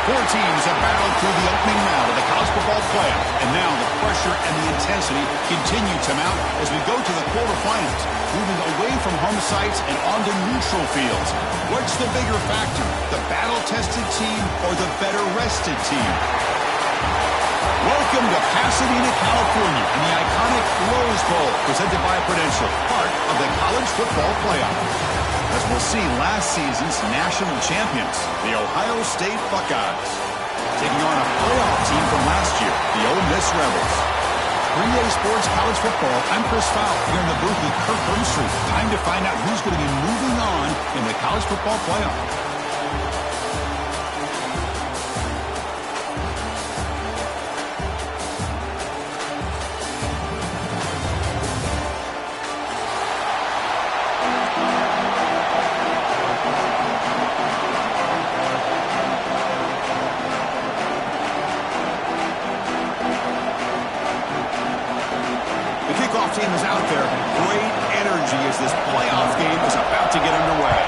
Four teams have battled through the opening round of the college football playoff, and now the pressure and the intensity continue to mount as we go to the quarterfinals, moving away from home sites and onto neutral fields. What's the bigger factor, the battle-tested team or the better-rested team? Welcome to Pasadena, California, in the iconic Rose Bowl, presented by Prudential, part of the college football playoff. As we'll see, last season's national champions, the Ohio State Buckeyes, taking on a playoff team from last year, the Ole Miss Rebels. 3A Sports College Football, I'm Chris Fowl, here in the booth with Kirk Brimstreet. Time to find out who's going to be moving on in the college football playoff. Team is out there. Great energy as this playoff game is about to get underway.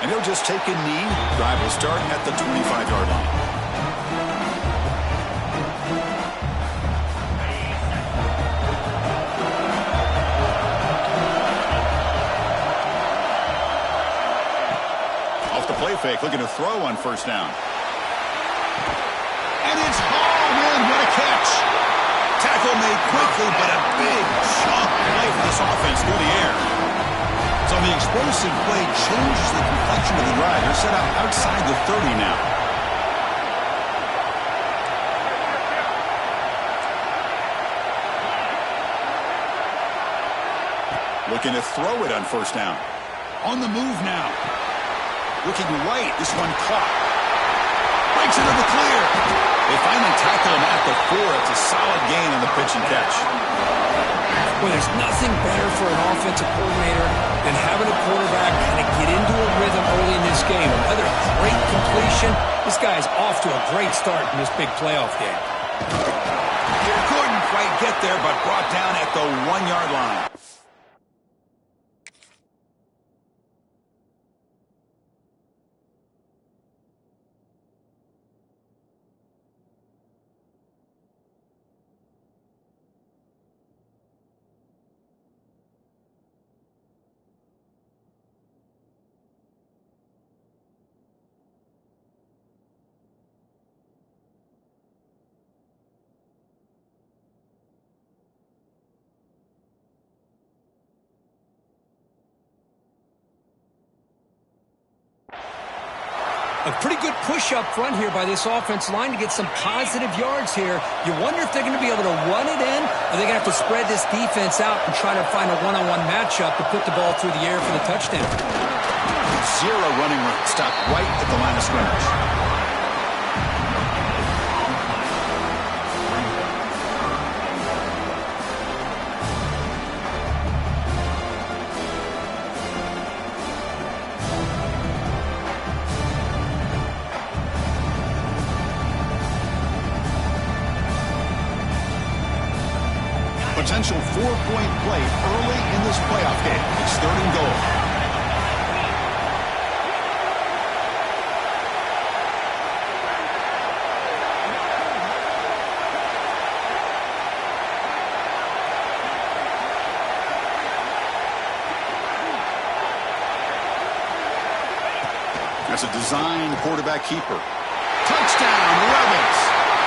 And he'll just take a knee. Drive will start at the 25-yard line. Off the play fake, looking to throw on first down. And it's hauled in. What a catch. Tackle made quickly, but a big chunk play for this offense through the air. So the explosive play changes the complexion of the drive. They're set up outside the 30 now. Looking to throw it on first down. On the move now. Looking right. This one caught. Breaks into the clear. They finally tackle him at the 4. It's a solid gain on the pitch and catch. Well, there's nothing better for an offensive coordinator than having a quarterback kind of get into a rhythm early in this game. Another great completion. This guy's off to a great start in this big playoff game. Couldn't quite get there, but brought down at the 1-yard line. A pretty good push up front here by this offense line to get some positive yards here. You wonder if they're going to be able to run it in, or they're going to have to spread this defense out and try to find a one-on-one matchup to put the ball through the air for the touchdown. Zero running room. Stopped right at the line of scrimmage. Potential 4-point play early in this playoff game. It's 3rd and goal. That's a designed quarterback keeper. Touchdown, Rebels,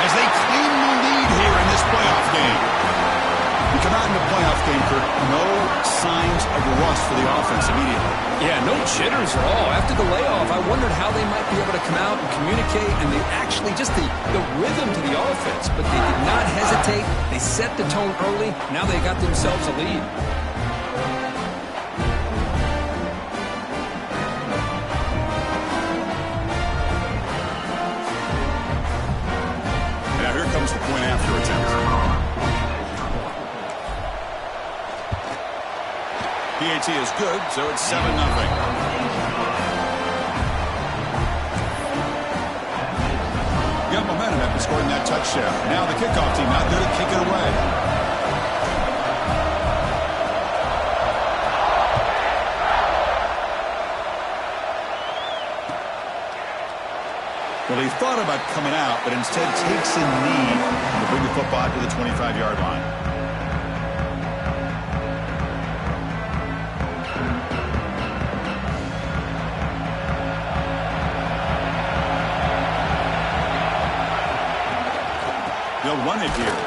as they claim the lead here in this playoff game. We come out in the playoff game, Kirk. No signs of rust for the offense immediately. Yeah, no jitters at all. After the layoff, I wondered how they might be able to come out and communicate, and they actually just the rhythm to the offense. But they did not hesitate. They set the tone early. Now they got themselves a lead. Now here comes the point after attempt. PAT is good, so it's 7-0. Got momentum after scoring that touchdown. Now the kickoff team out there to kick it away. Well, he thought about coming out, but instead takes a knee to bring the football to the 25-yard line. They'll run it here.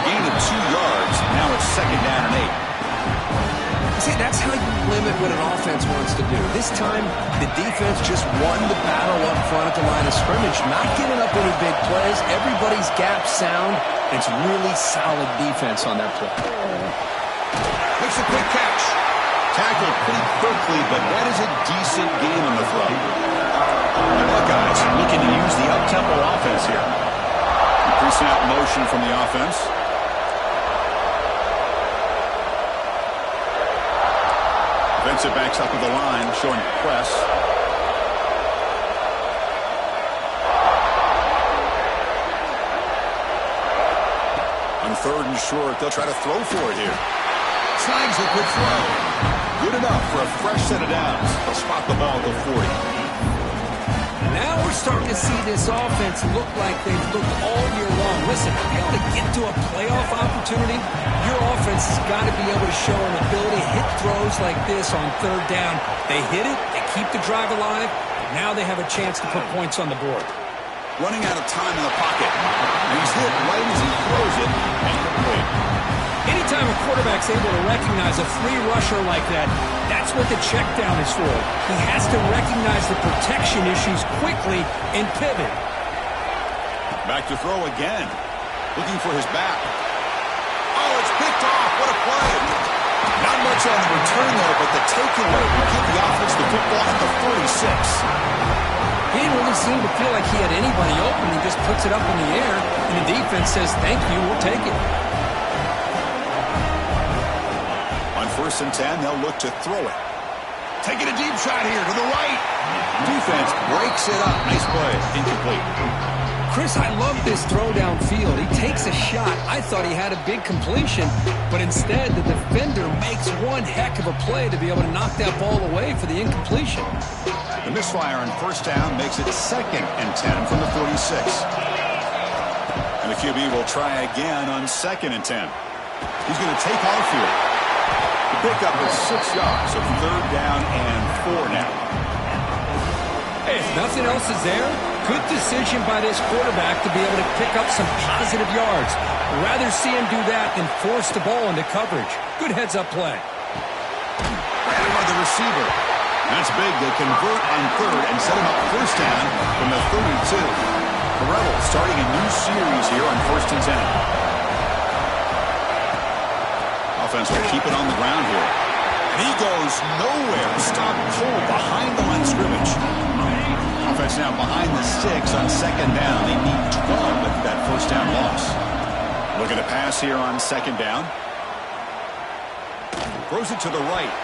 Gain of 2 yards. Now it's 2nd down and 8. See, that's how you limit what an offense wants to do. This time, the defense just won the battle up front at the line of scrimmage, not giving up any big plays. Everybody's gap sound. It's really solid defense on that play. Makes a quick catch. Tackled pretty quickly, but that is a decent gain on the throw. The Buckeyes looking to use the up-tempo offense here. Pre-snap motion from the offense. Defensive backs up at the line, showing press. On 3rd and short, they'll try to throw for it here. Snags a quick throw. Good enough for a fresh set of downs. They'll spot the ball at the 40. Now we're starting to see this offense look like they've looked all year long. Listen, to be able to get to a playoff opportunity, your offense has got to be able to show an ability to hit throws like this on 3rd down. They hit it, they keep the drive alive, and now they have a chance to put points on the board. Running out of time in the pocket. And he's hit right as he throws it and complete. Anytime a quarterback's able to recognize a free rusher like that, that's what the check down is for. He has to recognize the protection issues quickly and pivot. Back to throw again. Looking for his back. Oh, it's picked off. What a play. Not much on the return there, but the takeaway will give the offense the football at the 46. He didn't really seem to feel like he had anybody open. He just puts it up in the air, and the defense says, thank you, we'll take it. On 1st and 10, they'll look to throw it. Taking a deep shot here to the right. Defense breaks it up. Nice play. Incomplete. Chris, I love this throw downfield. He takes a shot. I thought he had a big completion, but instead the defender makes one heck of a play to be able to knock that ball away for the incompletion. The misfire on 1st down makes it 2nd and 10 from the 46. And the QB will try again on 2nd and 10. He's going to take off here. The pickup is 6 yards, so 3rd down and 4 now. Hey, if nothing else is there, good decision by this quarterback to be able to pick up some positive yards. I'd rather see him do that than force the ball into coverage. Good heads-up play. Right by the receiver. That's big. They convert on 3rd and set him up 1st down from the 32. The Rebels starting a new series here on 1st and 10. Offense will keep it on the ground here. And he goes nowhere. Stop cold behind the line of scrimmage. Offense now behind the 6 on 2nd down. They need 12 with that 1st down loss. Look at the pass here on 2nd down. Throws it to the right.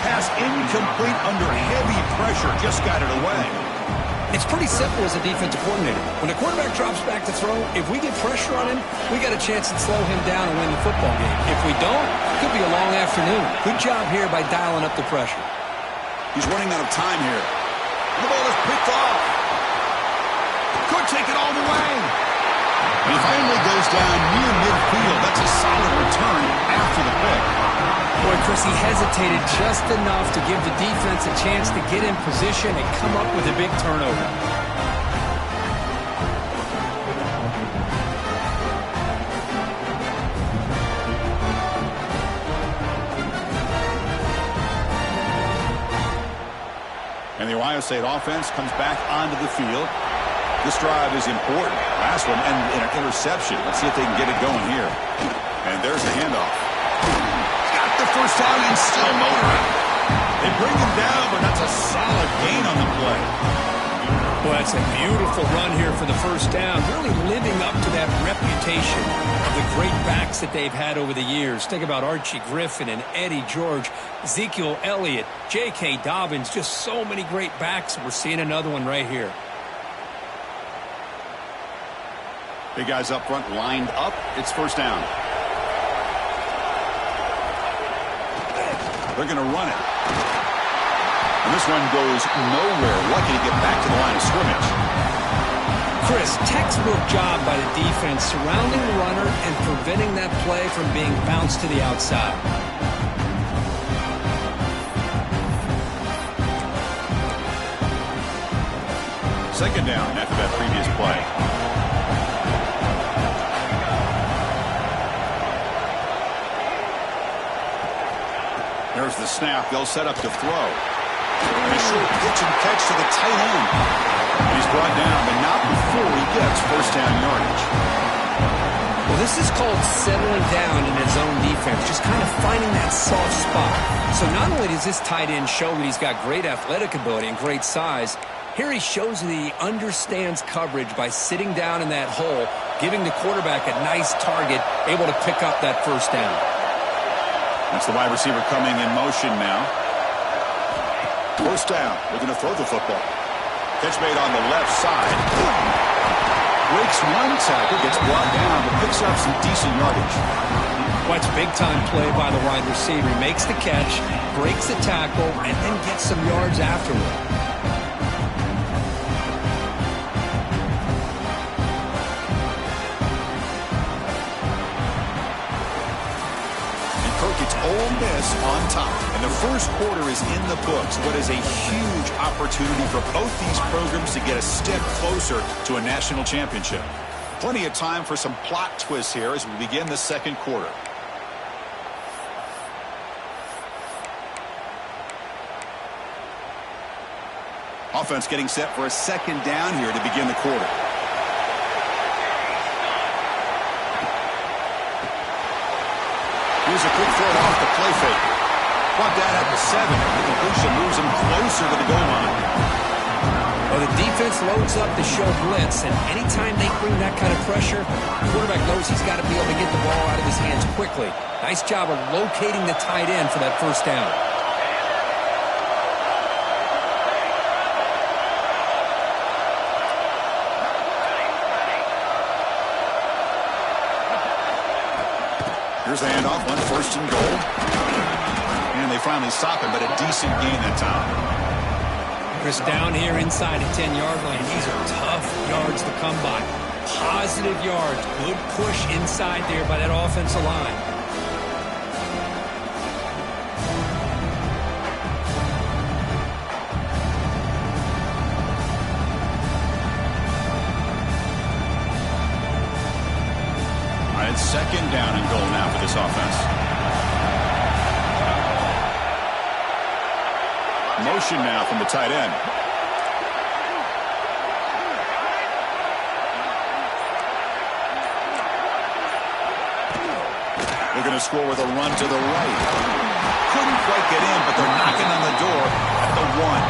Pass incomplete under heavy pressure. Just got it away. It's pretty simple as a defensive coordinator. When a quarterback drops back to throw, if we get pressure on him, we got a chance to slow him down and win the football game. If we don't, it could be a long afternoon. Good job here by dialing up the pressure. He's running out of time here. The ball is picked off. Could take it all the way. And he finally goes down near midfield. That's a solid return after the pick. Boy, Chris, he hesitated just enough to give the defense a chance to get in position and come up with a big turnover. And the Ohio State offense comes back onto the field. This drive is important. Last one and an interception. Let's see if they can get it going here. And there's the handoff. Got the 1st down and still motoring. They bring him down, but that's a solid gain on the play. Well, that's a beautiful run here for the 1st down. Really living up to that reputation of the great backs that they've had over the years. Think about Archie Griffin and Eddie George, Ezekiel Elliott, J.K. Dobbins, just so many great backs. We're seeing another one right here. Big guys up front lined up. It's 1st down. They're going to run it. And this one goes nowhere. Lucky to get back to the line of scrimmage. Chris, textbook job by the defense surrounding the runner and preventing that play from being bounced to the outside. Second down after that previous play. There's the snap. They'll set up to throw. And a short pitch and catch to the tight end. And he's brought down, but not before he gets first down yardage. Well, this is called settling down in his own defense, just kind of finding that soft spot. So not only does this tight end show that he's got great athletic ability and great size, here he shows that he understands coverage by sitting down in that hole, giving the quarterback a nice target, able to pick up that first down. That's the wide receiver coming in motion now. First down. Looking to throw the football. Catch made on the left side. Breaks one tackle, gets brought down, but picks up some decent yardage. Watch big-time play by the wide receiver. He makes the catch, breaks the tackle, and then gets some yards afterward. It's Ole Miss on top, and the first quarter is in the books. What is a huge opportunity for both these programs to get a step closer to a national championship. Plenty of time for some plot twists here as we begin the second quarter. Offense getting set for a second down here to begin the quarter. Here's a quick throw off the play fake. Brought down at the 7. The completion moves him closer to the goal line. Well, the defense loads up to show blitz, and anytime they bring that kind of pressure, the quarterback knows he's got to be able to get the ball out of his hands quickly. Nice job of locating the tight end for that first down. Here's the handoff, one first and goal. And they finally stop him, but a decent gain that time. Chris, down here inside the 10-yard line, these are tough yards to come by. Positive yards, good push inside there by that offensive line. Second down and goal now for this offense. Motion now from the tight end. They're going to score with a run to the right. Couldn't quite get in, but they're knocking on the door at the 1.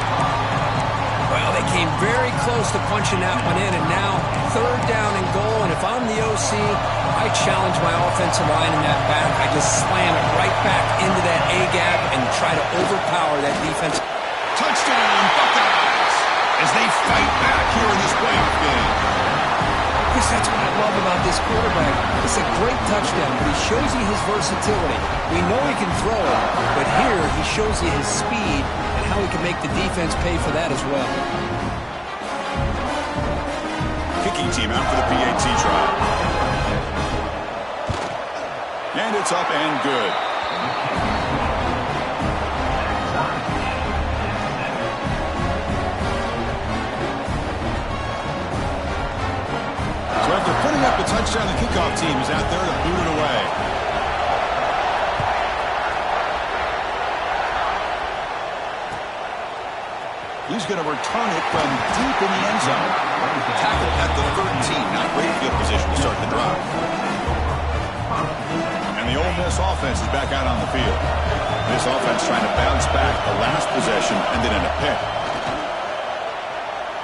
Well, they came very close to punching that one in, and now third down and goal. And if I'm the OC, I challenge my offensive line in that back. I just slam it right back into that A-gap and try to overpower that defense. Touchdown, Buckeyes, as they fight back here in this playoff game. Chris, that's what I love about this quarterback. It's a great touchdown, but he shows you his versatility. We know he can throw it, but here he shows you his speed and how he can make the defense pay for that as well. Kicking team out for the PAT try. And it's up and good. So after putting up the touchdown, the kickoff team is out there to boot it away. He's going to return it from deep in the end zone. Tackled at the 13. Not great field position to start the drive. And the Ole Miss offense is back out on the field. This offense trying to bounce back. The last possession ended in a pick.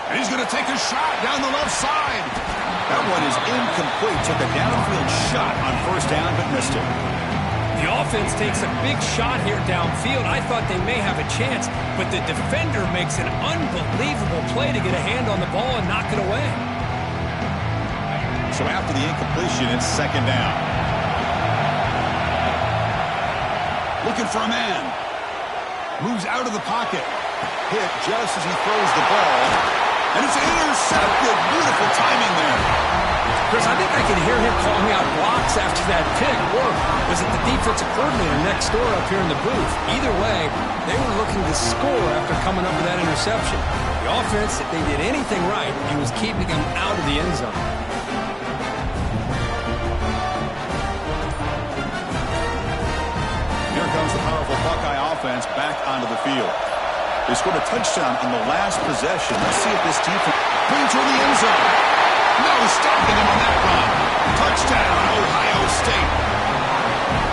And he's going to take a shot down the left side. That one is incomplete. Took a downfield shot on first down, but missed it. The offense takes a big shot here downfield. I thought they may have a chance, but the defender makes an unbelievable play to get a hand on the ball and knock it away. So after the incompletion, it's second down. Looking for a man. Moves out of the pocket. hit just as he throws the ball. And it's intercepted. Beautiful timing there. Chris, I think I can hear him calling out blocks after that pick. Or was it the defensive coordinator next door up here in the booth? Either way, they were looking to score after coming up with that interception. The offense, if they did anything right, he was keeping them out of the end zone. Here comes the powerful Buckeye offense back onto the field. They scored a touchdown on the last possession. Let's see if this defense brings toward the end zone. No stopping him on that run. Touchdown, Ohio State.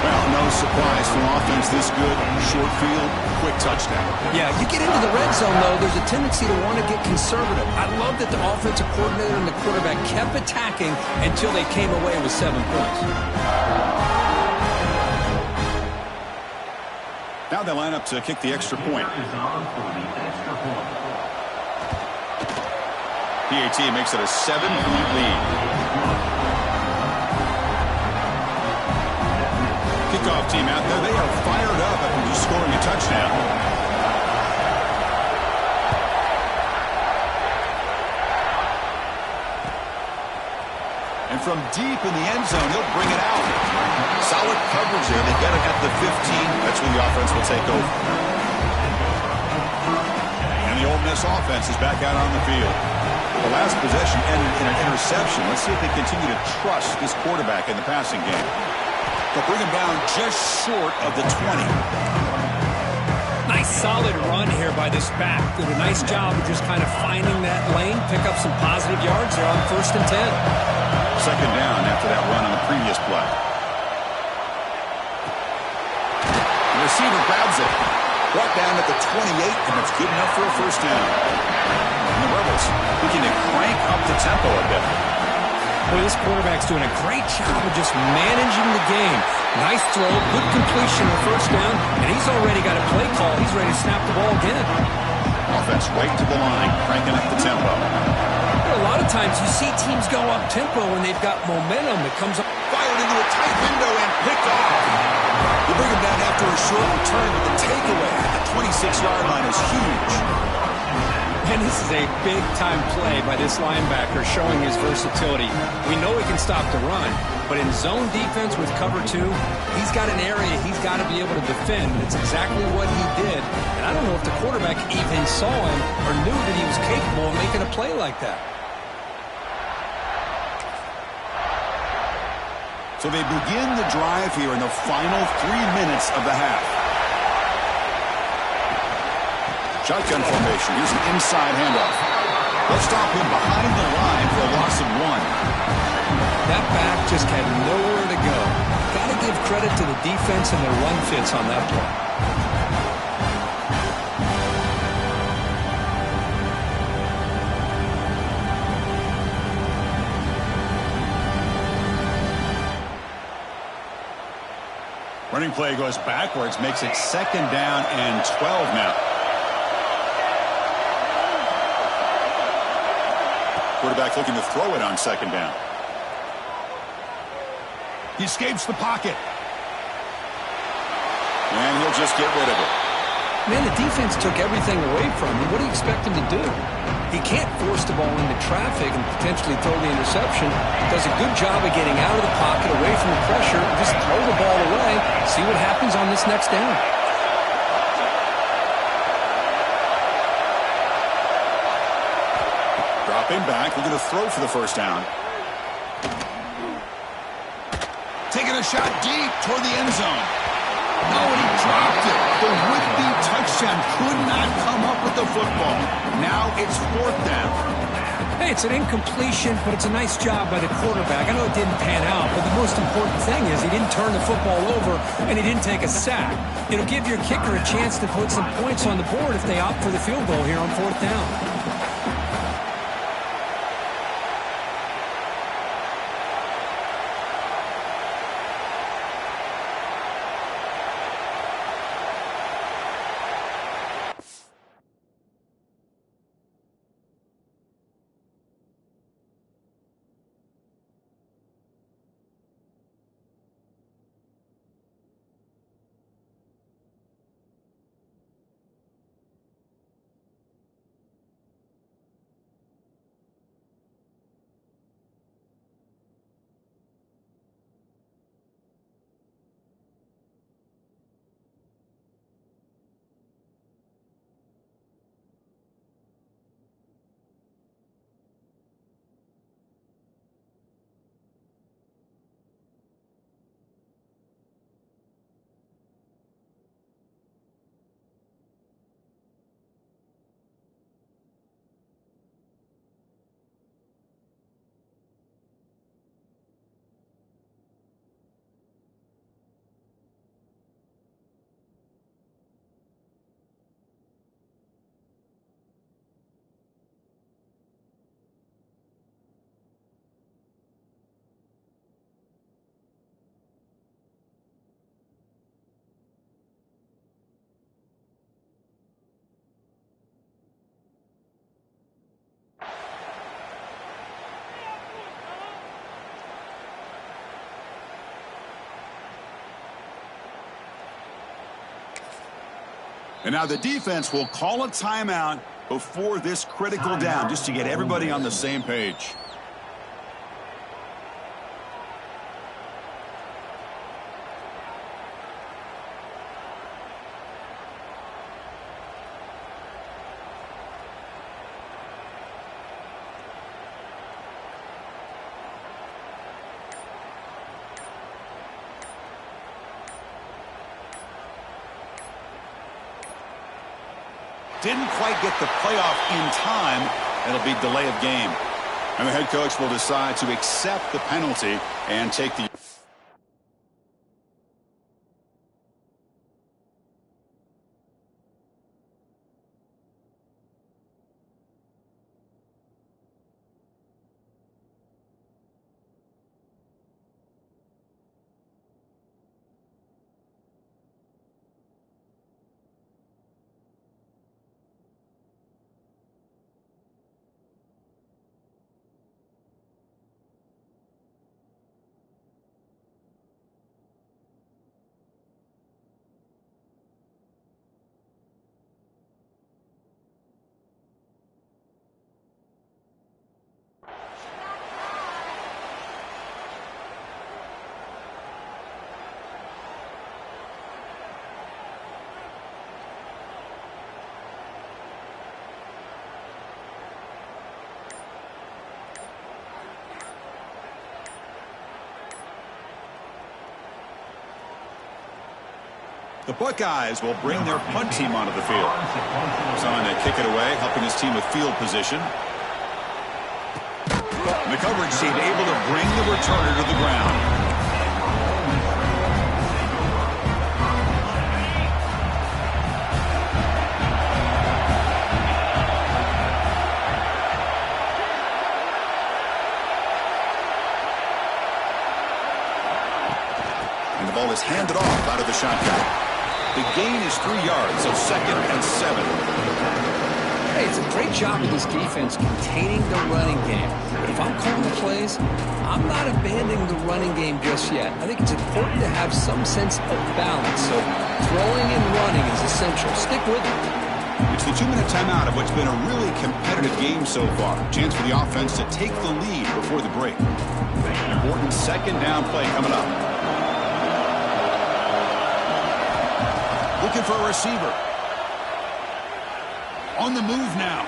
Well, no surprise from offense this good. Short field, quick touchdown. Yeah, you get into the red zone, though, there's a tendency to want to get conservative. I love that the offensive coordinator and the quarterback kept attacking until they came away with 7 points. Now they line up to kick the extra point. PAT makes it a 7-point lead. Kickoff team out there. They are fired up after just scoring a touchdown. And from deep in the end zone, they'll bring it out. Solid coverage there. They get it at the 15. That's where the offense will take over. And the Ole Miss offense is back out on the field. The last possession ended in an interception. Let's see if they continue to trust this quarterback in the passing game. They'll bring him down just short of the 20. Nice solid run here by this back. Did a nice job of just kind of finding that lane, pick up some positive yards there on 1st and 10. Second down after that run on the previous play. The receiver grabs it. Brought down at the 28, and it's good enough for a first down. And the Rebels looking to crank up the tempo a bit. Boy, this quarterback's doing a great job of just managing the game. Nice throw, good completion on 1st down, and he's already got a play call. He's ready to snap the ball again. Offense right to the line, cranking up the tempo. A lot of times you see teams go up-tempo when they've got momentum. It comes up. Fired into a tight window and picked off. They bring him down after a short return, but the takeaway at the 26-yard line is huge. And this is a big-time play by this linebacker showing his versatility. We know he can stop the run, but in zone defense with cover 2, he's got an area he's got to be able to defend. It's exactly what he did. And I don't know if the quarterback even saw him or knew that he was capable of making a play like that. So they begin the drive here in the final 3 minutes of the half. Shotgun formation. Here's an inside handoff. They'll stop him behind the line for a loss of 1. That back just had nowhere to go. Got to give credit to the defense and their run fits on that play. Running play goes backwards, makes it 2nd down and 12 now. Quarterback looking to throw it on 2nd down. He escapes the pocket. And he'll just get rid of it. Man, the defense took everything away from him. What do you expect him to do? He can't force the ball into traffic and potentially throw the interception. Does a good job of getting out of the pocket, away from the pressure, just throw the ball away, see what happens on this next down. Dropping back, looking to throw for the 1st down. Taking a shot deep toward the end zone. No, and he dropped it. The would-be touchdown could not come up with the football. Now it's 4th down. Hey, it's an incompletion, but it's a nice job by the quarterback. I know it didn't pan out, but the most important thing is he didn't turn the football over and he didn't take a sack. It'll give your kicker a chance to put some points on the board if they opt for the field goal here on 4th down. And now the defense will call a timeout before this critical down, just to get everybody on the same page. Didn't quite get the playoff in time. It'll be delay of game. And the head coach will decide to accept the penalty and take the... The Buckeyes will bring their punt team onto the field. Trying to kick it away, helping his team with field position. And the coverage team able to bring the returner to the ground. And the ball is handed off out of the shotgun. The gain is 3 yards, so 2nd and 7. Hey, it's a great job of this defense containing the running game. But if I'm calling the plays, I'm not abandoning the running game just yet. I think it's important to have some sense of balance. So throwing and running is essential. Stick with it. It's the 2-minute timeout of what's been a really competitive game so far. Chance for the offense to take the lead before the break. An important 2nd down play coming up. Looking for a receiver. On the move now.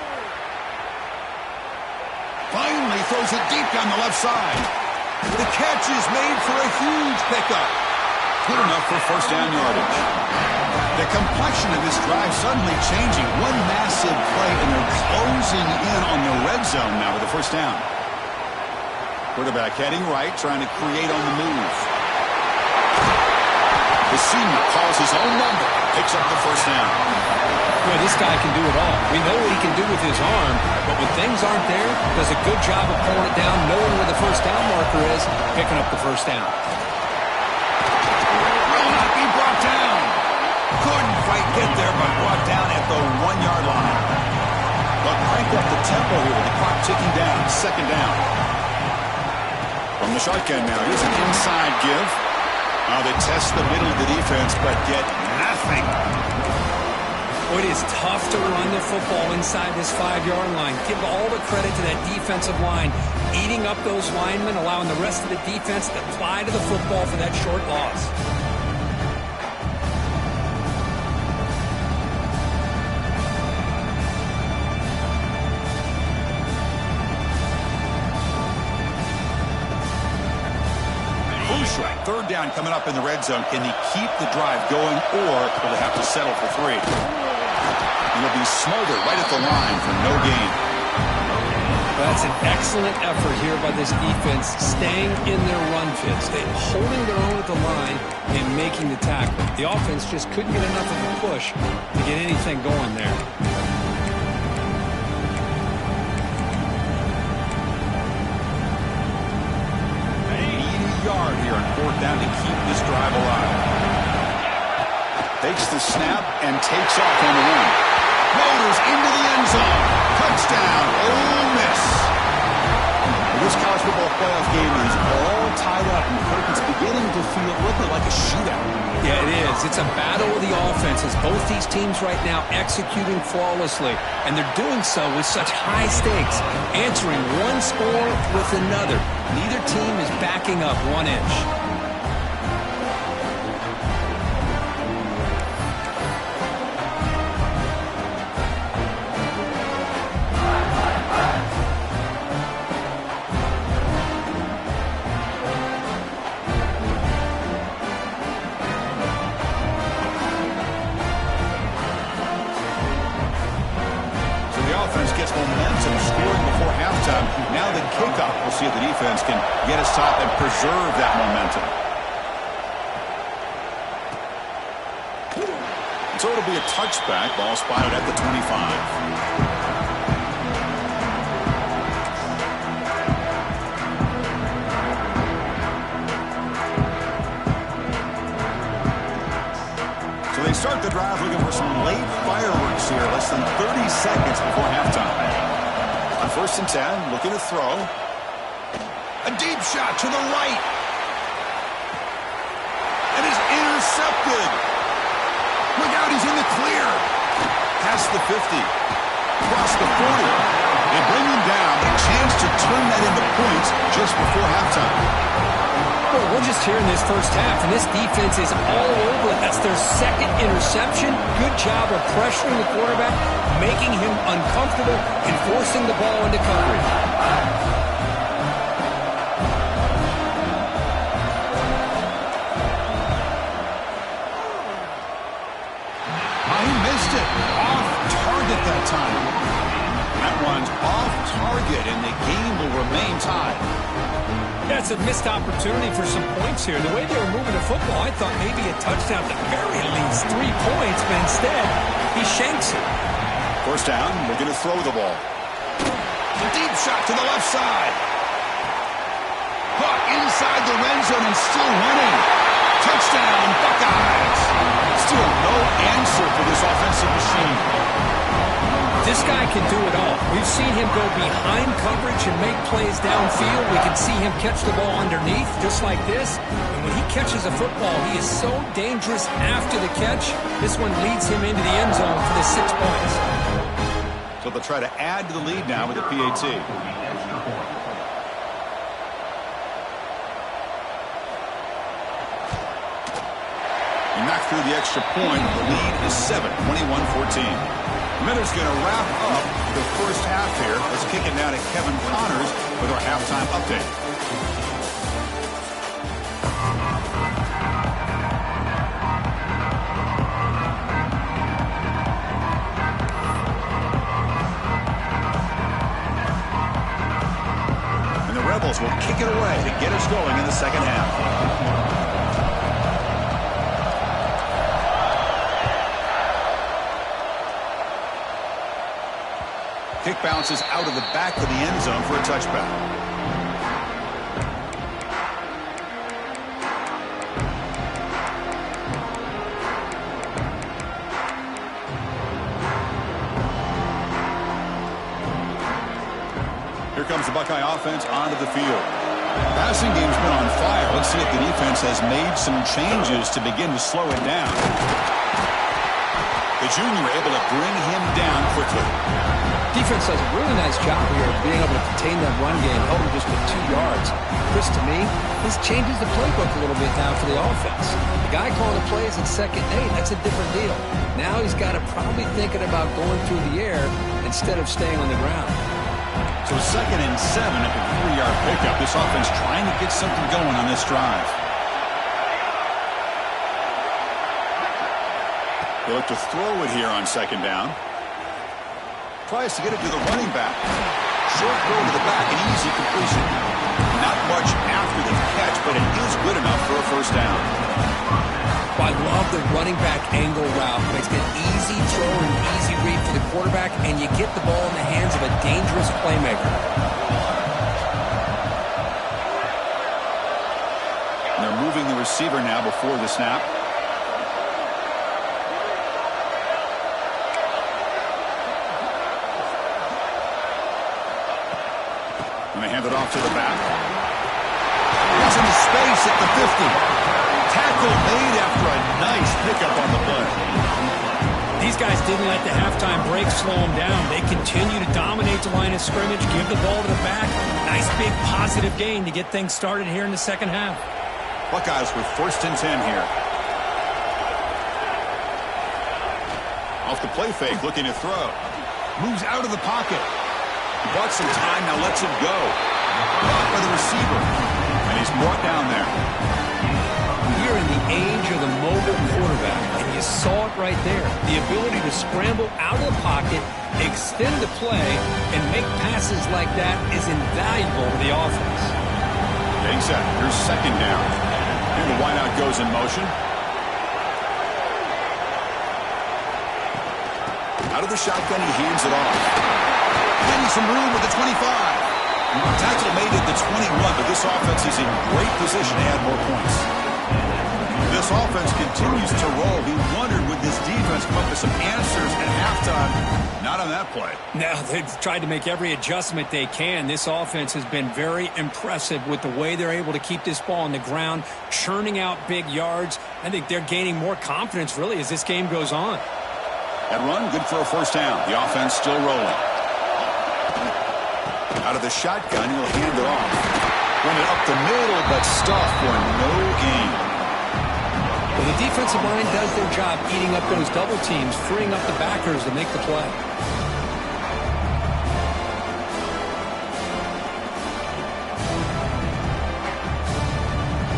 Finally throws it deep down the left side. The catch is made for a huge pickup. Good enough for 1st down yardage. The complexion of this drive suddenly changing. One massive play, and they're closing in on the red zone now with the 1st down. Quarterback heading right, trying to create on the move. The senior calls his own number, picks up the 1st down. Boy, this guy can do it all. We know what he can do with his arm, but when things aren't there, does a good job of pulling it down, knowing where the 1st down marker is, picking up the 1st down. Will not be brought down. Couldn't quite get there, but brought down at the 1-yard line. But crank up the tempo here with the clock ticking down. 2nd down. From the shotgun now, here's an inside give. They test the middle of the defense, but get nothing. Well, it is tough to run the football inside this 5-yard line. Give all the credit to that defensive line, eating up those linemen, allowing the rest of the defense to fly to the football for that short loss. Crucial. 3rd down coming up in the red zone. Can he keep the drive going, or will they have to settle for 3? And he'll be smothered right at the line for no gain. That's an excellent effort here by this defense, staying in their run fits. They're holding their own at the line and making the tackle. The offense just couldn't get enough of a push to get anything going there. Yard here on 4th down to keep this drive alive. Takes the snap and takes off on the run. Motors into the end zone. Touchdown, Ole Miss. This college football playoff game is all tied up, and Kirk is beginning to field, a little bit like a shootout. Yeah, it is. It's a battle of the offenses. Both these teams right now executing flawlessly, and they're doing so with such high stakes, answering one score with another. Neither team is backing up 1 inch. Gets momentum scoring before halftime. Now the kickoff. We'll see if the defense can get a stop and preserve that momentum. So it'll be a touchback. Ball spotted at the 25. So they start the drive looking for some late fireworks here, less than 30 seconds before halftime. On 1st and 10, looking to throw. A deep shot to the right. And is intercepted. Look out, he's in the clear. Past the 50. Across the 40. They bring him down, a chance to turn that into points just before halftime. Well, we're just here in this first half, and this defense is all over it. That's their second interception. Good job of pressuring the quarterback, making him uncomfortable, and forcing the ball into coverage. He missed it. Off target that time. That one's off target, and the game will remain tied. That's a missed opportunity for some points here. The way they were moving the football, I thought maybe a touchdown, at the very least 3 points, but instead, he shanks it. 1st down, we're going to throw the ball. A deep shot to the left side. Caught inside the red zone and still running. Touchdown, Buckeyes. Still no answer for this offensive machine. This guy can do it all. We've seen him go behind coverage and make plays downfield. We can see him catch the ball underneath, just like this. And when he catches a football, he is so dangerous after the catch. This one leads him into the end zone for the 6 points. So they'll try to add to the lead now with a PAT. And knock through the extra point. The lead is 7, 21-14. Miller's going to wrap up the first half here. Let's kick it down to Kevin Connors with our halftime update. And the Rebels will kick it away to get us going in the second half. Kick bounces out of the back of the end zone for a touchback. Here comes the Buckeye offense onto the field. Passing game's been on fire. Let's see if the defense has made some changes to begin to slow it down. The junior able to bring him down quickly. Defense does a really nice job here of being able to contain that run game, held him just with 2 yards. Chris, to me, this changes the playbook a little bit now for the offense. The guy calling the plays at 2nd and 8, that's a different deal. Now he's got to probably thinking about going through the air instead of staying on the ground. So 2nd and 7 after the 3-yard pickup. This offense trying to get something going on this drive. They look to throw it here on 2nd down. Tries to get it to the running back. Short throw to the back, an easy completion. Not much after the catch, but it is good enough for a 1st down. Well, I love the running back angle route. Makes it an easy throw and an easy read for the quarterback, and you get the ball in the hands of a dangerous playmaker. And they're moving the receiver now before the snap. And they hand it off to the back. He's in space at the 50. tackle made after a nice pickup on the play. These guys didn't let the halftime break slow them down. They continue to dominate the line of scrimmage, give the ball to the back. Nice big positive gain to get things started here in the second half. Buckeyes with 1st and 10 here. Off the play fake, looking to throw. Moves out of the pocket. He bought some time, now lets it go. Blocked by the receiver. And he's brought down there. We're in the age of the mobile quarterback, and you saw it right there. The ability to scramble out of the pocket, extend the play, and make passes like that is invaluable to the offense. Getting set. Here's 2nd down. And the wideout goes in motion. Out of the shotgun, he hands it off. Getting some room with the 25. Tackle made at the 21, but this offense is in great position to add more points. This offense continues to roll. We wondered, would this defense come up with some answers at halftime? Not on that play. Now, they've tried to make every adjustment they can. This offense has been very impressive with the way they're able to keep this ball on the ground, churning out big yards. I think they're gaining more confidence, really, as this game goes on. That run, good for a 1st down. The offense still rolling. Out of the shotgun, he'll hand it off. Run it up the middle, but stuffed for no gain. Well, the defensive line does their job eating up those double teams, freeing up the backers to make the play.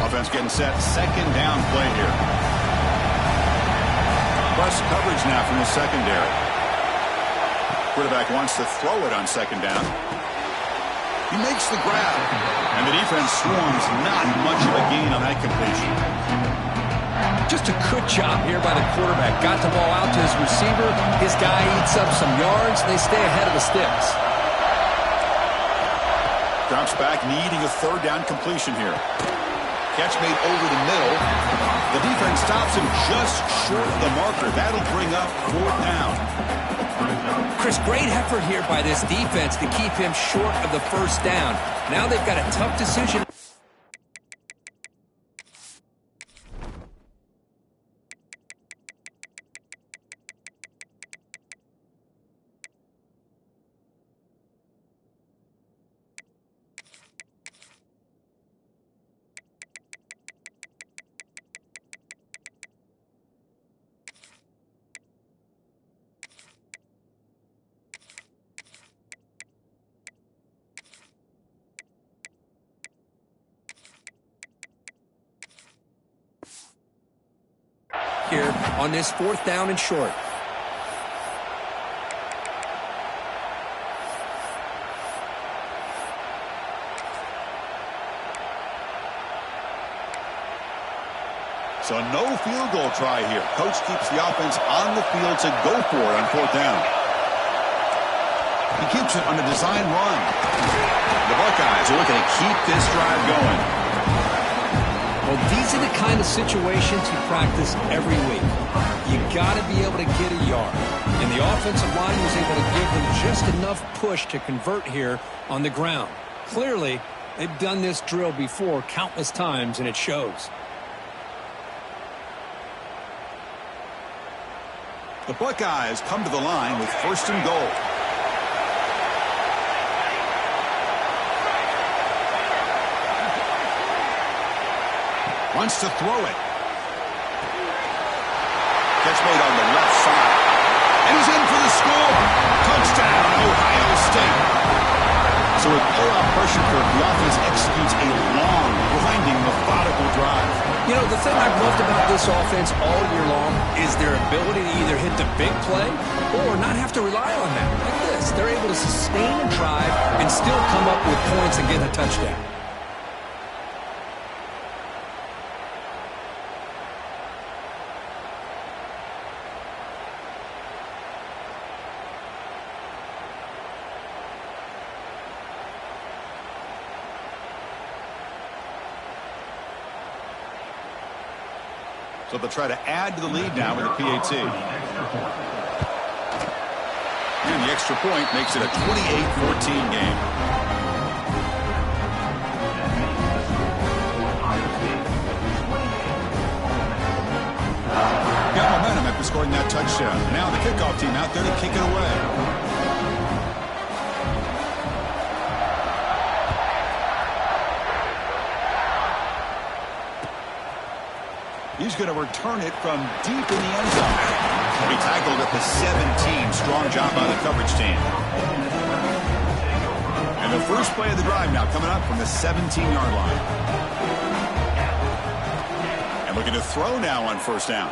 Offense getting set. 2nd down play here. Press coverage now from the secondary. Quarterback wants to throw it on 2nd down. He makes the grab. And the defense swarms. Not much of a gain on that completion. Just a good job here by the quarterback. Got the ball out to his receiver. His guy eats up some yards. They stay ahead of the sticks. Drops back, needing a 3rd down completion here. Catch made over the middle. The defense stops him just short of the marker. That'll bring up 4th down. Chris, great effort here by this defense to keep him short of the 1st down. Now they've got a tough decision. Here on this 4th down and short. So no field goal try here. Coach keeps the offense on the field to go for it on 4th down. He keeps it on a design run. The Buckeyes are looking to keep this drive going. Well, these are the kind of situations you practice every week. You got to be able to get a yard. And the offensive line was able to give them just enough push to convert here on the ground. Clearly, they've done this drill before countless times, and it shows. The Buckeyes come to the line with 1st and goal. Wants to throw it. Catch made on the left side. And he's in for the score. Touchdown, Ohio State. So with playoff pressure, the offense executes a long, grinding, methodical drive. You know, the thing I've loved about this offense all year long is their ability to either hit the big play or not have to rely on that. Like this, they're able to sustain a drive and still come up with points and get a touchdown. So they'll try to add to the lead now with a PAT. And the extra point makes it a 28-14 game. touchdown. Now the kickoff team out there to kick it away. He's going to return it from deep in the end zone. He tackled at the 17. Strong job by the coverage team. And the first play of the drive now coming up from the 17-yard line. And looking to throw now on first down.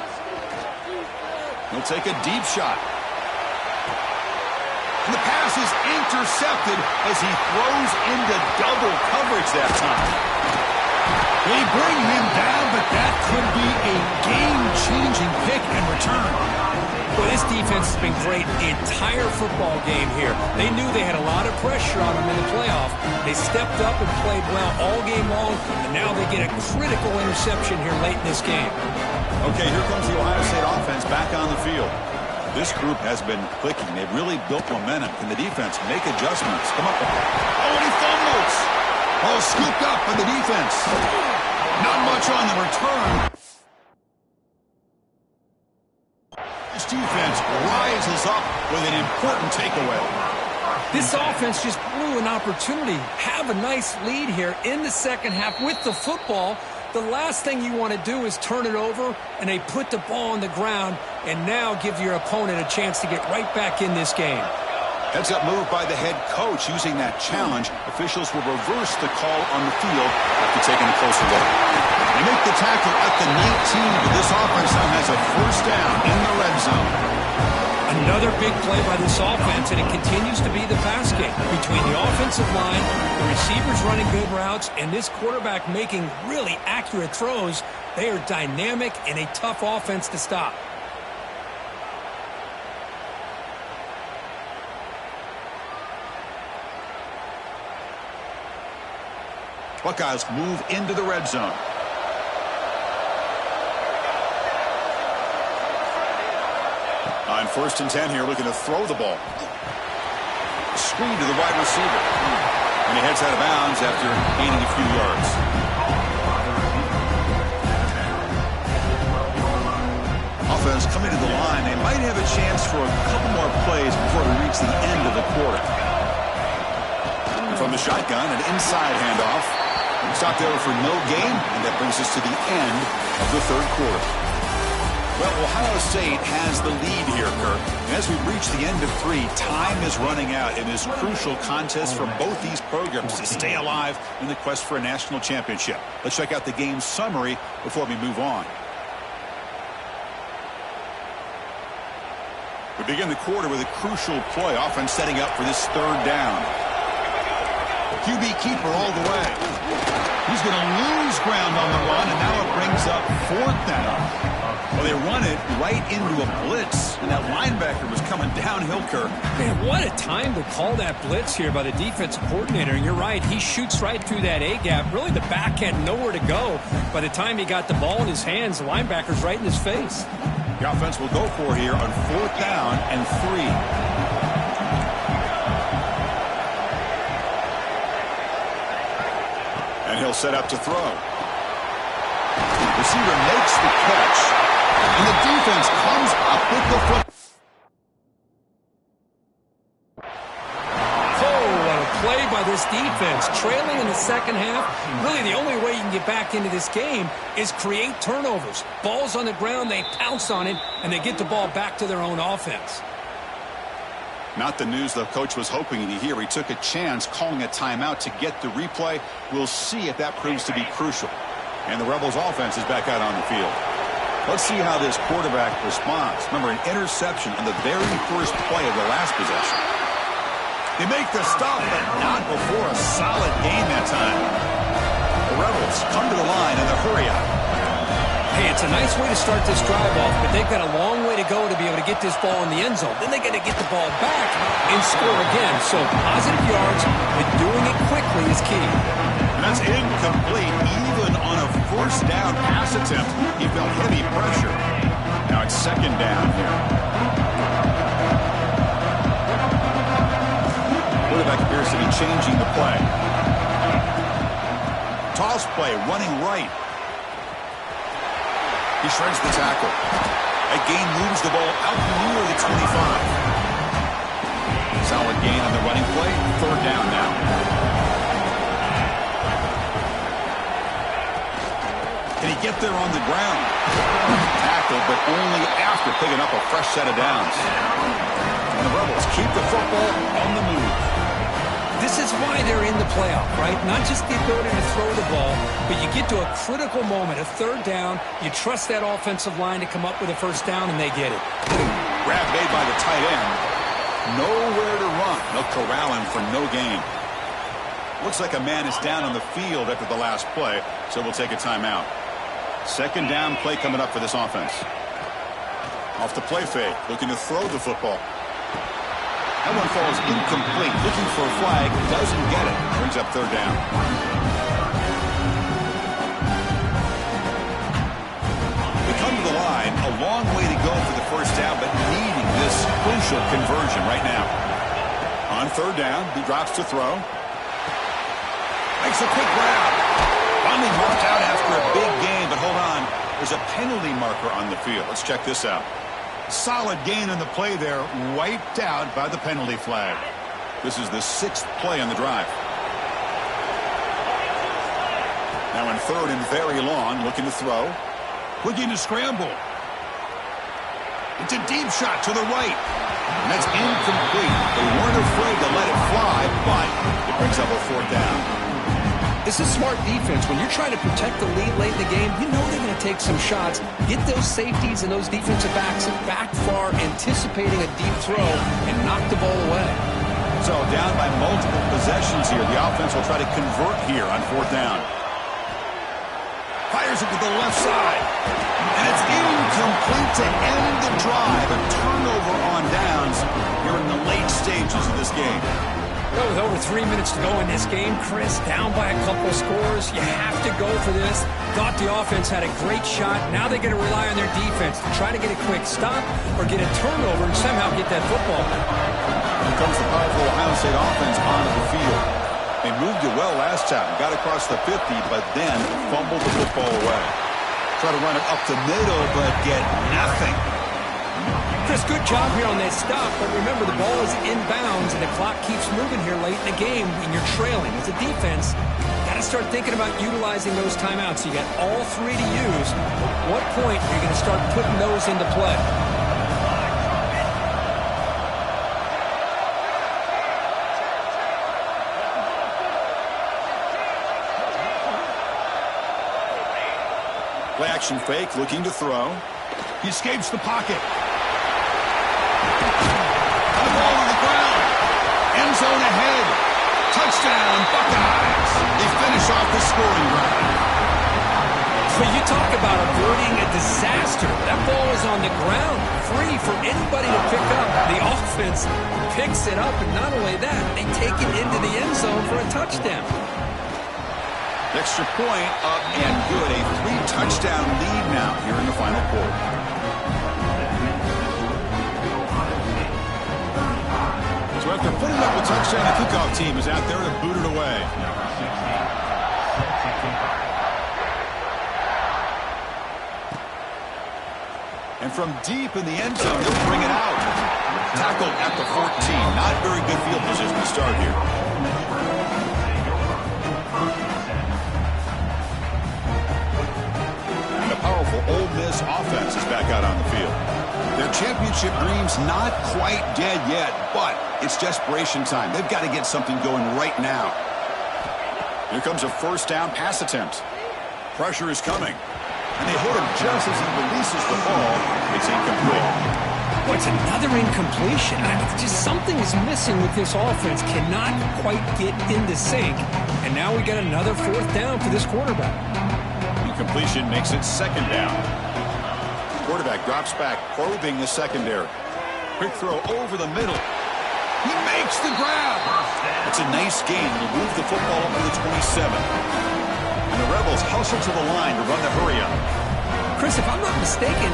He'll take a deep shot. And the pass is intercepted as he throws into double coverage that time. They bring him down, but that could be a game-changing pick and return. Well, this defense has been great the entire football game here. They knew they had a lot of pressure on them in the playoff. They stepped up and played well all game long, and now they get a critical interception here late in this game. Okay, here comes the Ohio State offense back on the field. This group has been clicking. They've really built momentum. Can the defense make adjustments? Come up. Oh, and he fumbles. Oh, scooped up by the defense. Not much on the return. This defense rises up with an important takeaway. This offense just blew an opportunity. Have a nice lead here in the second half with the football. The last thing you want to do is turn it over, and they put the ball on the ground and now give your opponent a chance to get right back in this game. Heads-up move by the head coach using that challenge. Officials will reverse the call on the field after taking a closer look. They make the tackle at the 19, but this offense now has a first down in the red zone. Another big play by this offense, and it continues to be the pass game. Between the offensive line, the receivers running good routes, and this quarterback making really accurate throws, they are dynamic and a tough offense to stop. Buckeyes move into the red zone. On 1st and 10 here, looking to throw the ball. Screen to the wide receiver. And he heads out of bounds after gaining a few yards. Offense coming to the line. They might have a chance for a couple more plays before we reach the end of the quarter. And from the shotgun, an inside handoff. Stop there for no gain, and that brings us to the end of the third quarter. Well, Ohio State has the lead here, Kirk. And as we reach the end of 3, time is running out in this crucial contest for both these programs to stay alive in the quest for a national championship. Let's check out the game summary before we move on. We begin the quarter with a crucial play, offense setting up for this third down. QB keeper all the way. He's going to lose ground on the run, and now it brings up 4th down. Well, they run it right into a blitz, and that linebacker was coming downhill, Kirk. Man, what a time to call that blitz here by the defensive coordinator. And you're right, he shoots right through that A-gap. Really, the back had nowhere to go. By the time he got the ball in his hands, the linebacker's right in his face. The offense will go for it here on 4th down and 3. And he'll set up to throw. Receiver makes the catch. And the defense comes up with the foot. Oh, what a play by this defense. Trailing in the second half. Really, the only way you can get back into this game is create turnovers. Ball's on the ground, they pounce on it, and they get the ball back to their own offense. Not the news the coach was hoping to hear. He took a chance calling a timeout to get the replay. We'll see if that proves to be crucial. And the Rebels offense is back out on the field. Let's see how this quarterback responds. Remember, an interception on the very first play of the last possession. They make the stop, but not before a solid gain that time. The Rebels come to the line in the hurry up. Hey, it's a nice way to start this drive off, but they've got a long way to go to be able to get this ball in the end zone. Then they got to get the ball back and score again. So positive yards, but doing it quickly is key. And that's incomplete. Even on a first down pass attempt, he felt heavy pressure. Now it's 2nd down here. Quarterback appears to be changing the play. Toss play, running right. He shreds the tackle. A gain moves the ball out near the 25. Solid gain on the running play. Third down now. Can he get there on the ground? Tackle, but only after picking up a fresh set of downs. And the Rebels keep the football on the move. This is why they're in the playoff, right? Not just the ability to throw the ball, but you get to a critical moment, a third down. You trust that offensive line to come up with a first down, and they get it. Grab made by the tight end. Nowhere to run. They'll corral him for no gain. Looks like a man is down on the field after the last play, so we'll take a timeout. Second down play coming up for this offense. Off the play fake, looking to throw the football. That one falls incomplete. Looking for a flag, doesn't get it. Brings up third down. We come to the line, a long way to go for the first down, but needing this crucial conversion right now. On third down, he drops to throw. Makes a quick grab. Finally marked out after a big gain, but hold on. There's a penalty marker on the field. Let's check this out. Solid gain in the play there, wiped out by the penalty flag. This is the 6th play on the drive. Now in third and very long, looking to throw. Looking to scramble. It's a deep shot to the right. And that's incomplete. They weren't afraid to let it fly, but it brings up a fourth down. This is smart defense. When you're trying to protect the lead late in the game, you know they're going to take some shots. Get those safeties and those defensive backs back far, anticipating a deep throw, and knock the ball away. So down by multiple possessions here. The offense will try to convert here on fourth down. Fires it to the left side. And it's incomplete to end the drive. A turnover on downs here in the late stages of this game. With over 3 minutes to go in this game, Chris, down by a couple scores, you have to go for this. Thought the offense had a great shot. Now they're going to rely on their defense to try to get a quick stop or get a turnover and somehow get that football. Here comes the powerful Ohio State offense onto the field. They moved it well last time, got across the 50, but then fumbled the football away. Try to run it up the middle, but get nothing. Chris, good job here on that stop, but remember the ball is inbounds and the clock keeps moving here late in the game when you're trailing. As a defense, got to start thinking about utilizing those timeouts. You got all 3 to use. At what point are you going to start putting those into play? Play action fake, looking to throw. He escapes the pocket. Ball on the ground. End zone ahead. Touchdown, Buckeyes. They finish off the scoring drive. But you talk about averting a disaster. That ball is on the ground, free for anybody to pick up. The offense picks it up, and not only that, they take it into the end zone for a touchdown. Extra point up and good. A 3-touchdown lead now here in the final quarter. So after putting up a touchdown, the kickoff team is out there to boot it away. And from deep in the end zone, they'll bring it out. Tackled at the 14. Not very good field position to start here. And a powerful Ole Miss offense is back out on the field. Their championship dreams not quite dead yet, but it's desperation time. They've got to get something going right now. Here comes a first down pass attempt. Pressure is coming. And they hit him just as he releases the ball. It's incomplete. Boy, it's another incompletion. Just something is missing with this offense. Cannot quite get into sync. And now we got another fourth down for this quarterback. Incompletion makes it second down. Quarterback drops back, probing the secondary. Quick throw over the middle. He makes the grab. It's a nice gain. He'll move the football up to the 27. And the Rebels hustle to the line to run the hurry up. Chris, if I'm not mistaken,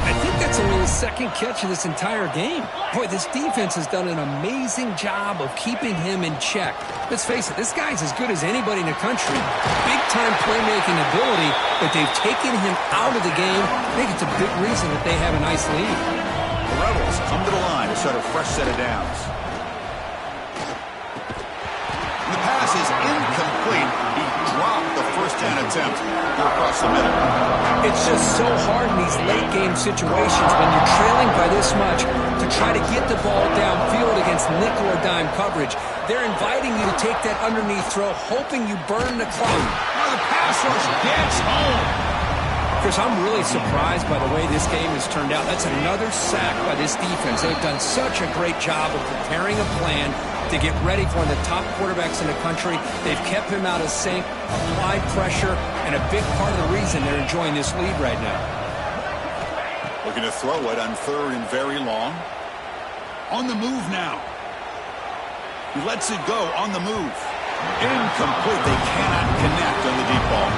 I think that's only his second catch of this entire game. Boy, this defense has done an amazing job of keeping him in check. Let's face it, this guy's as good as anybody in the country. Big-time playmaking ability, but they've taken him out of the game. I think it's a big reason that they have a nice lead. The Rebels come to the line to set a fresh set of downs. The pass is incomplete. He dropped the first down attempt here across the middle. It's just so hard in these late-game situations when you're trailing by this much to try to get the ball downfield against nickel or dime coverage. They're inviting you to take that underneath throw, hoping you burn the clock. Now the pass rush gets home. Chris, I'm really surprised by the way this game has turned out. That's another sack by this defense. They've done such a great job of preparing a plan to get ready for one of the top quarterbacks in the country. They've kept him out of sync, applied pressure, and a big part of the reason they're enjoying this lead right now. Looking to throw it on third and very long. On the move now. He lets it go on the move. Incomplete. They cannot connect on the deep ball.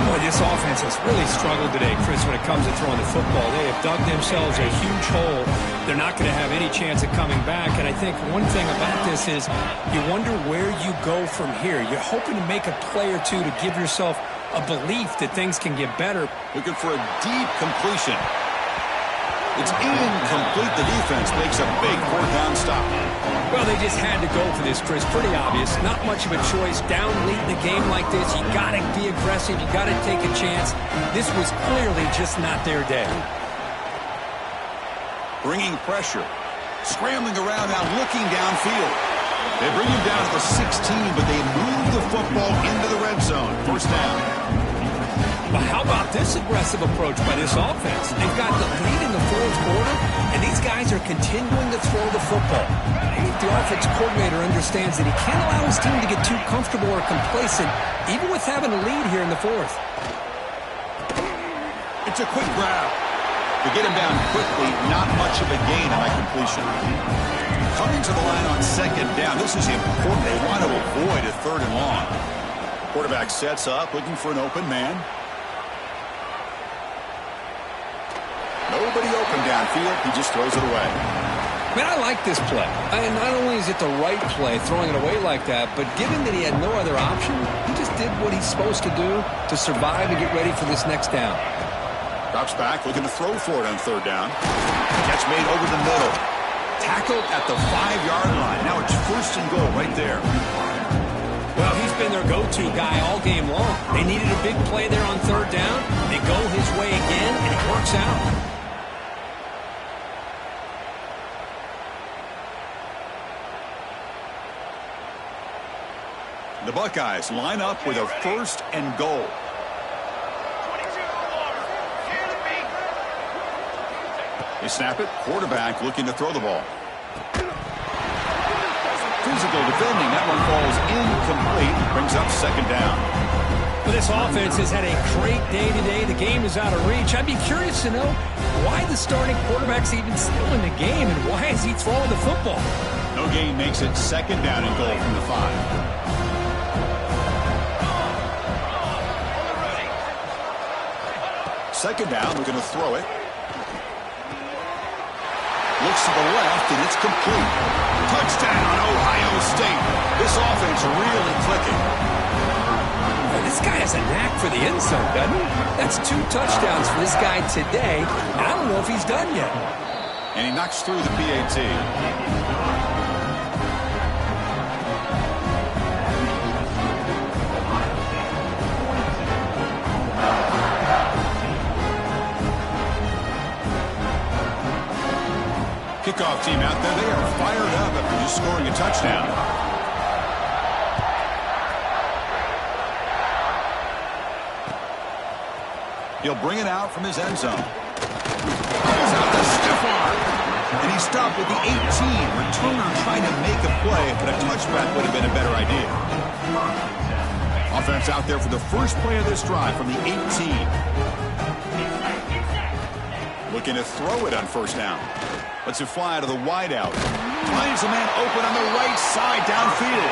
Boy, this offense has really struggled today, Chris, when it comes to throwing the football. They have dug themselves a huge hole. They're not going to have any chance of coming back. And I think one thing about this is you wonder where you go from here. You're hoping to make a play or two to give yourself a belief that things can get better. Looking for a deep completion. It's incomplete. The defense makes a big fourth down stop. Well, they just had to go for this, Chris. Pretty obvious. Not much of a choice. Down late in the game like this, you got to be aggressive. You got to take a chance. This was clearly just not their day. Bringing pressure. Scrambling around now, looking downfield. They bring him down to the 16, but they move the football into the red zone. First down. But how about this aggressive approach by this offense? They've got the lead in the fourth quarter, and these guys are continuing to throw the football. I think the offense coordinator understands that he can't allow his team to get too comfortable or complacent, even with having a lead here in the fourth. It's a quick grab. To get him down quickly, not much of a gain on that completion. Coming to the line on second down. This is important. They want to avoid a third and long. Quarterback sets up, looking for an open man. Nobody open downfield. He just throws it away. Man, I like this play. And not only is it the right play, throwing it away like that, but given that he had no other option, he just did what he's supposed to do to survive and get ready for this next down. Drops back, looking to throw for it on third down. Catch made over the middle. Tackled at the 5-yard line. Now it's first and goal right there. Well, he's been their go-to guy all game long. They needed a big play there on third down. They go his way again, and it works out. The Buckeyes line up with a first and goal. They snap it. Quarterback looking to throw the ball. Physical defending. That one falls incomplete. Brings up second down. Well, this offense has had a great day today. The game is out of reach. I'd be curious to know why the starting quarterback's even still in the game and why is he throwing the football? No gain makes it second down and goal from the 5. Second down, we're going to throw it. Looks to the left, and it's complete. Touchdown, Ohio State. This offense really clicking. Well, this guy has a knack for the end zone, doesn't he? That's 2 touchdowns for this guy today. I don't know if he's done yet. And he knocks through the PAT. Kickoff team out there, they are fired up after just scoring a touchdown. He'll bring it out from his end zone. Pulls out the stiff arm. And he stopped at the 18. Returner trying to make a play, but a touchback would have been a better idea. Offense out there for the first play of this drive from the 18. Looking to throw it on first down. Lets it fly out of the wideout. Finds a man open on the right side downfield.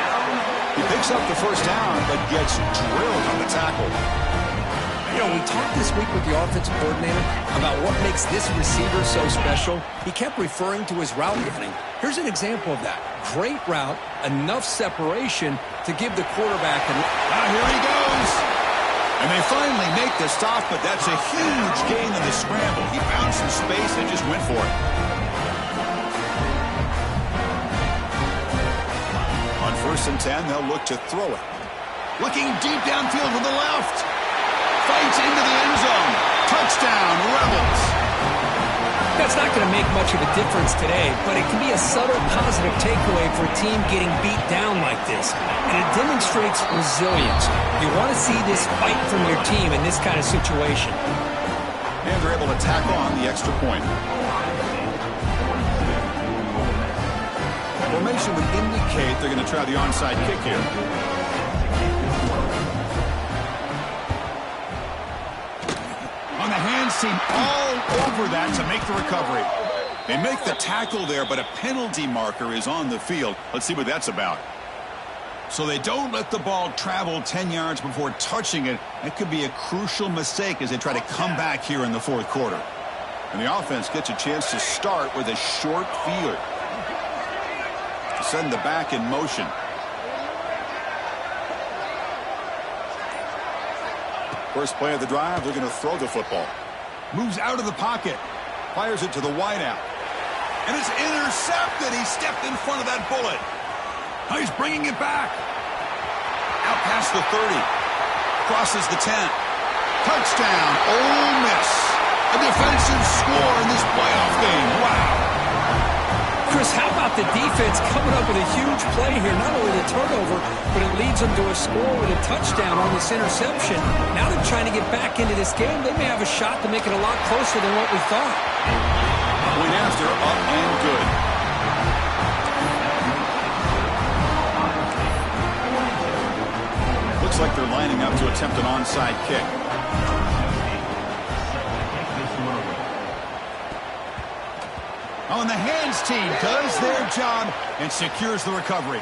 He picks up the first down, but gets drilled on the tackle. We talked this week with the offensive coordinator about what makes this receiver so special. He kept referring to his route running. Here's an example of that. Great route, enough separation to give the quarterback here he goes. And they finally make the stop, but that's a huge gain in the scramble. He found some space and just went for it. On 1st and 10, they'll look to throw it. Looking deep downfield to the left. Fights into the end zone. Touchdown, Rebels. That's not going to make much of a difference today, but it can be a subtle positive takeaway for a team getting beat down like this. And it demonstrates resilience. You want to see this fight from your team in this kind of situation. And they're able to tack on the extra point. Formation would indicate they're going to try the onside kick here. On the hands team, all over that to make the recovery. They make the tackle there, but a penalty marker is on the field. Let's see what that's about. So they don't let the ball travel 10 yards before touching it. That could be a crucial mistake as they try to come back here in the 4th quarter. And the offense gets a chance to start with a short field. To send the back in motion. First play of the drive, they're going to throw the football. Moves out of the pocket. Fires it to the wideout. And it's intercepted. He stepped in front of that bullet. Now he's bringing it back. Out past the 30. Crosses the 10. Touchdown, Ole Miss. A defensive score in this playoff game. Wow. Chris, how about the defense coming up with a huge play here? Not only the turnover, but it leads them to a score with a touchdown on this interception. Now they're trying to get back into this game. They may have a shot to make it a lot closer than what we thought. Point after, up and good. Looks like they're lining up to attempt an onside kick. Oh, and the hands team does their job and secures the recovery.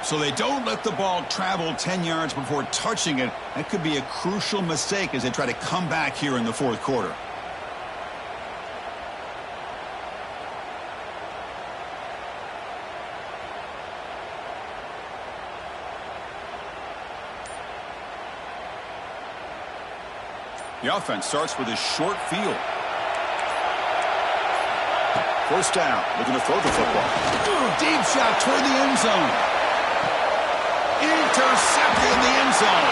So they don't let the ball travel 10 yards before touching it. That could be a crucial mistake as they try to come back here in the 4th quarter. The offense starts with a short field. First down, looking to throw the football. Deep shot toward the end zone. Intercepted in the end zone.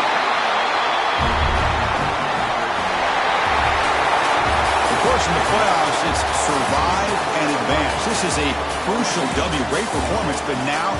Of course, in the playoffs, it's survive and advance. This is a crucial W. Great performance, but now